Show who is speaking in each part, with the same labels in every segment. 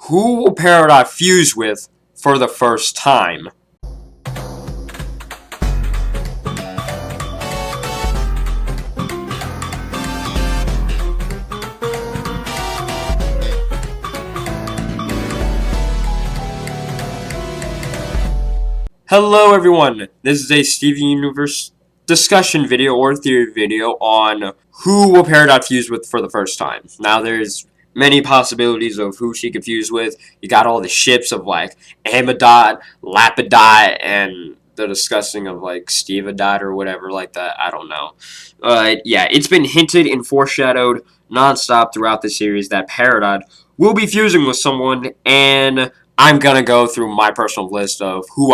Speaker 1: Who will Peridot fuse with for the first time? Hello everyone, this is a Steven Universe discussion video or theory video on who will Peridot fuse with for the first time. Now there's many possibilities of who she could fuse with. You got all the ships of like Peridot, Lapidot, and the discussing of like Stevidot or whatever like that. I don't know. Yeah, it's been hinted and foreshadowed nonstop throughout the series that Peridot will be fusing with someone, and I'm gonna go through my personal list of who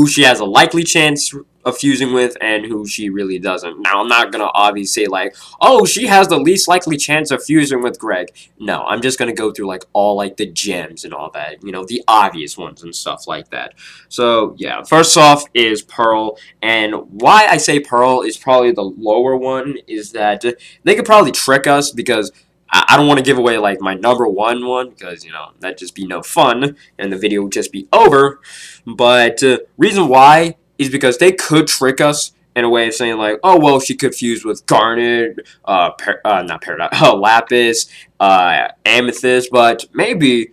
Speaker 1: she has a likely chance of fusing with and who she really doesn't. Now, I'm not gonna obviously say like, oh, she has the least likely chance of fusing with Greg. No, I'm just gonna go through like all like the gems and all that, the obvious ones and stuff like that. So yeah, first off is Pearl, and why I say Pearl is probably the lower one is that they could probably trick us because I don't want to give away like my number one because that'd just be no fun and the video would just be over. But reason why is because they could trick us in a way of saying like, oh well, she could fuse with Garnet, not Peridot, Lapis, Amethyst, but maybe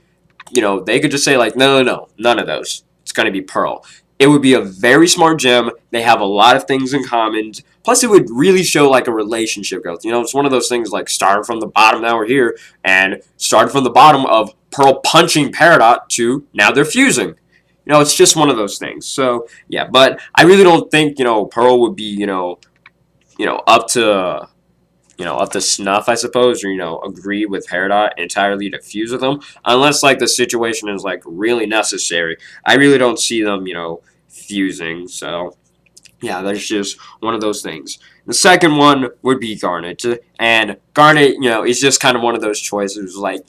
Speaker 1: they could just say like, no, none of those. It's gonna be Pearl. It would be a very smart gem. They have a lot of things in common. Plus, it would really show like a relationship growth. It's one of those things like started from the bottom, now we're here, and started from the bottom of Pearl punching Peridot to now they're fusing. It's just one of those things. So yeah, but I really don't think Pearl would be up to up to snuff, I suppose, or agree with Peridot entirely to fuse with them, unless like the situation is like really necessary. I really don't see them fusing. So yeah, that's just one of those things. The second one would be Garnet. And Garnet, is just kind of one of those choices. Like,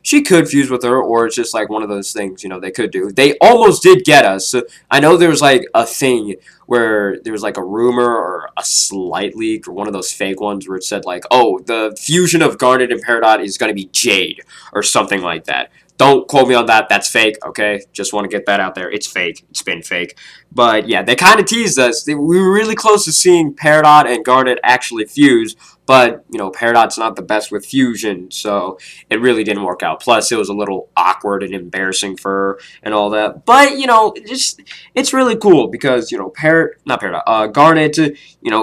Speaker 1: she could fuse with her, or it's just like one of those things, they could do. They almost did get us. I know there was like a thing where there was like a rumor or a slight leak or one of those fake ones where it said like, oh, the fusion of Garnet and Peridot is going to be Jade or something like that. Don't quote me on that. That's fake, okay? Just want to get that out there. It's fake. It's been fake. But, yeah, they kind of teased us. We were really close to seeing Peridot and Garnet actually fuse, but, Peridot's not the best with fusion, so it really didn't work out. Plus, it was a little awkward and embarrassing for her and all that. But, it's really cool because, Garnet,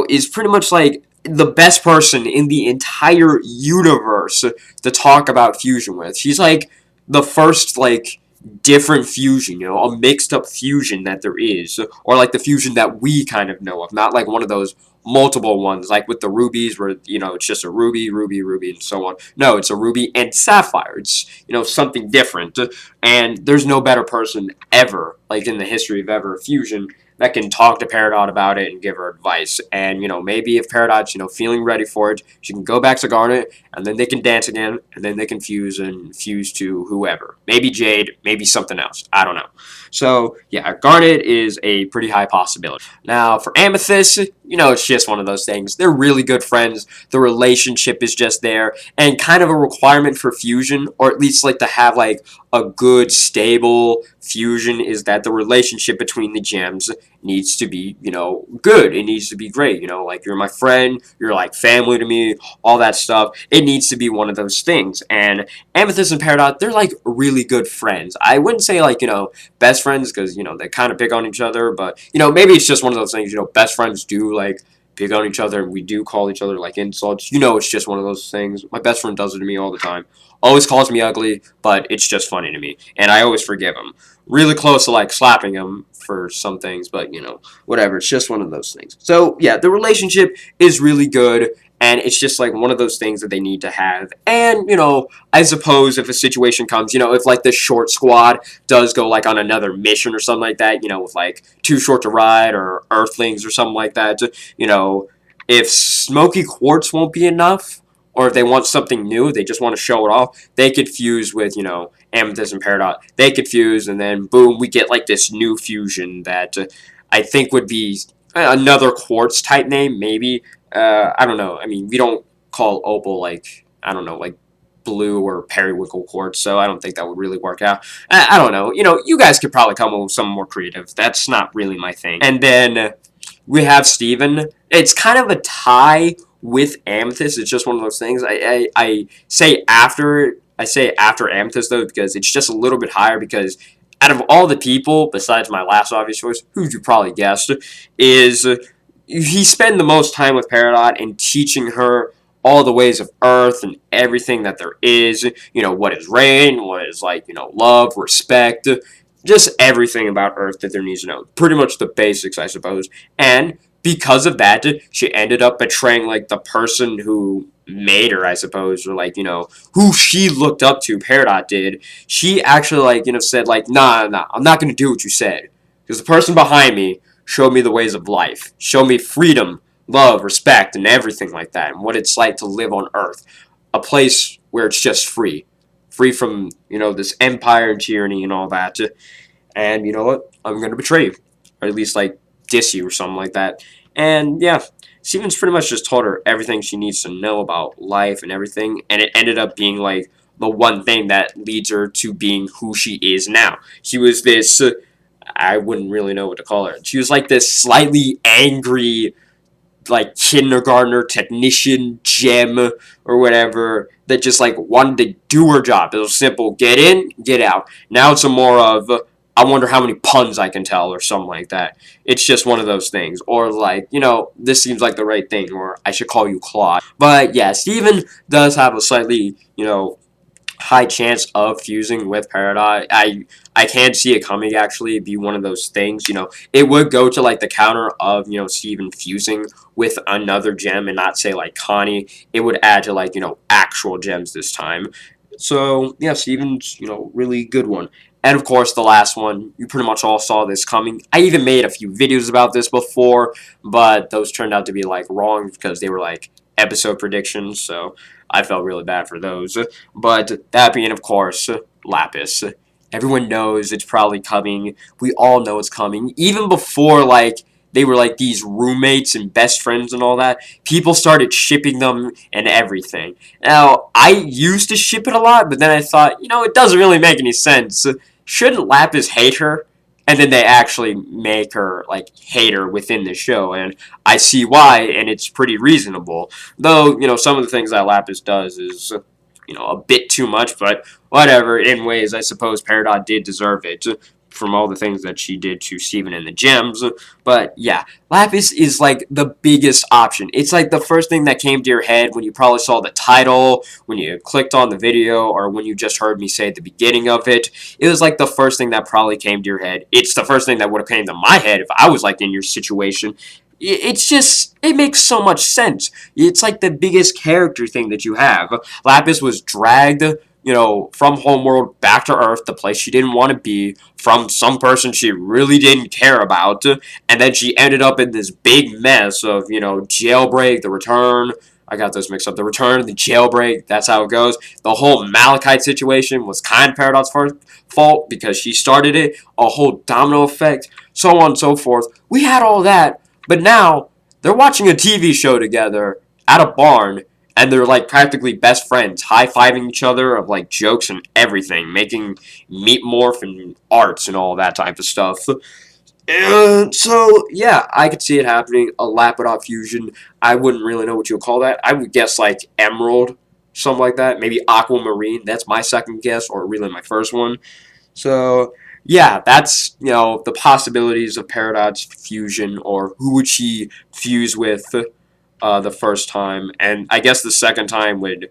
Speaker 1: is pretty much like the best person in the entire universe to talk about fusion with. She's like the first like different fusion, a mixed up fusion that there is, or like the fusion that we kind of know of, not like one of those multiple ones like with the rubies where it's just a ruby and so on. No, it's a ruby and sapphire. It's something different, and there's no better person ever like in the history of ever fusion that can talk to Peridot about it and give her advice. And, maybe if Peridot's, feeling ready for it, she can go back to Garnet, and then they can dance again, and then they can fuse to whoever. Maybe Jade, maybe something else. I don't know. So, yeah, Garnet is a pretty high possibility. Now, for Amethyst, it's just one of those things. They're really good friends. The relationship is just there, and kind of a requirement for fusion, or at least like to have like a good, stable fusion, is that the relationship between the gems needs to be, good. It needs to be great. Like you're my friend, you're like family to me, all that stuff. It needs to be one of those things. And Amethyst and Peridot, they're like really good friends. I wouldn't say like, best friends because, they kind of pick on each other, but, maybe it's just one of those things, best friends do like pick on each other and we do call each other like insults. It's just one of those things. My best friend does it to me all the time. Always calls me ugly, but it's just funny to me, and I always forgive him. Really close to like slapping him for some things, but whatever. It's just one of those things. So yeah, the relationship is really good, and it's just like one of those things that they need to have. And I suppose if a situation comes, if like the short squad does go like on another mission or something like that, with like Too Short to Ride or Earthlings or something like that, if Smoky Quartz won't be enough, or if they want something new, they just want to show it off, they could fuse with, Amethyst and Peridot. They could fuse, and then, boom, we get, like, this new fusion that I think would be another Quartz-type name, maybe. I don't know. I mean, we don't call Opal, like, I don't know, like, blue or periwinkle quartz, so I don't think that would really work out. I don't know. You guys could probably come up with something more creative. That's not really my thing. And then we have Steven. It's kind of a tie with Amethyst. It's just one of those things. I say after Amethyst though, because it's just a little bit higher, because out of all the people, besides my last obvious choice, who you probably guessed, is he spent the most time with Peridot and teaching her all the ways of Earth and everything that there is. What is rain, what is love, respect, just everything about Earth that there needs to know. Pretty much the basics, I suppose. And because of that, she ended up betraying the person who made her, I suppose, or who she looked up to. Peridot did. She actually said nah, I'm not gonna do what you said, because the person behind me showed me the ways of life, showed me freedom, love, respect, and everything like that, and what it's like to live on Earth, a place where it's just free from this empire and tyranny and all that. And you know what? I'm gonna betray you, or at least diss you or something like that. And yeah, Steven's pretty much just told her everything she needs to know about life and everything, and it ended up being the one thing that leads her to being who she is now. She was this, I wouldn't really know what to call her. She was this slightly angry, kindergartner technician gem or whatever, that just wanted to do her job. It was simple: get in, get out. Now it's a more of, I wonder how many puns I can tell, or something like that. It's just one of those things. Or this seems like the right thing, or I should call you Claude. But yeah, Steven does have a slightly, high chance of fusing with Peridot. I can see it coming, actually, be one of those things. It would go to the counter of Steven fusing with another gem, and not say Connie. It would add to actual gems this time. So yeah, Steven's really good one. And of course, the last one, you pretty much all saw this coming. I even made a few videos about this before, but those turned out to be wrong, because they were episode predictions, so I felt really bad for those. But that being, of course, Lapis. Everyone knows it's probably coming. We all know it's coming. Even before they were these roommates and best friends and all that, people started shipping them and everything. Now, I used to ship it a lot, but then I thought, it doesn't really make any sense. Shouldn't Lapis hate her? And then they actually make her hate her within the show, and I see why, and it's pretty reasonable. Though some of the things that Lapis does is a bit too much, but whatever. In ways, I suppose Peridot did deserve it from all the things that she did to Steven and the gems. But yeah, Lapis is the biggest option. It's the first thing that came to your head when you probably saw the title, when you clicked on the video, or when you just heard me say at the beginning of it. It was the first thing that probably came to your head. It's the first thing that would have came to my head if I was in your situation. It's just, it makes so much sense. It's the biggest character thing that you have. Lapis was dragged, from Homeworld back to Earth, the place she didn't want to be, from some person she really didn't care about, and then she ended up in this big mess of, Jailbreak, The Return. I got those mixed up. The Return, the Jailbreak, that's how it goes. The whole Malachite situation was kind of Peridot's fault, because she started it, a whole domino effect, so on and so forth. We had all that, but now they're watching a TV show together at a barn, and they're practically best friends, high-fiving each other of jokes and everything, making meat morph and arts and all that type of stuff. And so yeah, I could see it happening. A Lapidot fusion. I wouldn't really know what you would call that. I would guess emerald, something like that. Maybe aquamarine. That's my second guess, or really my first one. So yeah, that's the possibilities of Peridot's fusion, or who would she fuse with the first time. And I guess the second time would,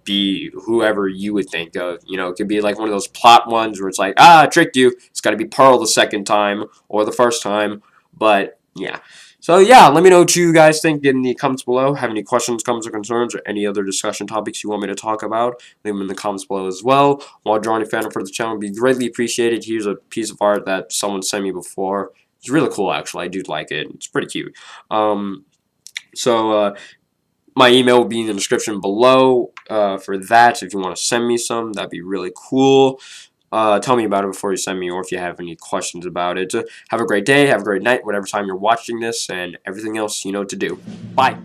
Speaker 1: be whoever you would think of. It could be one of those plot ones where it's I tricked you. It's got to be Pearl the second time, or the first time. But yeah. So yeah, let me know what you guys think in the comments below. Have any questions, comments, or concerns, or any other discussion topics you want me to talk about? Leave them in the comments below as well. While drawing a fan for the channel would be greatly appreciated. Here's a piece of art that someone sent me before. It's really cool, actually. I do like it. It's pretty cute. So my email will be in the description below for that. If you want to send me some, that'd be really cool. Tell me about it before you send me, or if you have any questions about it. Have a great day, have a great night, whatever time you're watching this, and everything else you know what to do. Bye!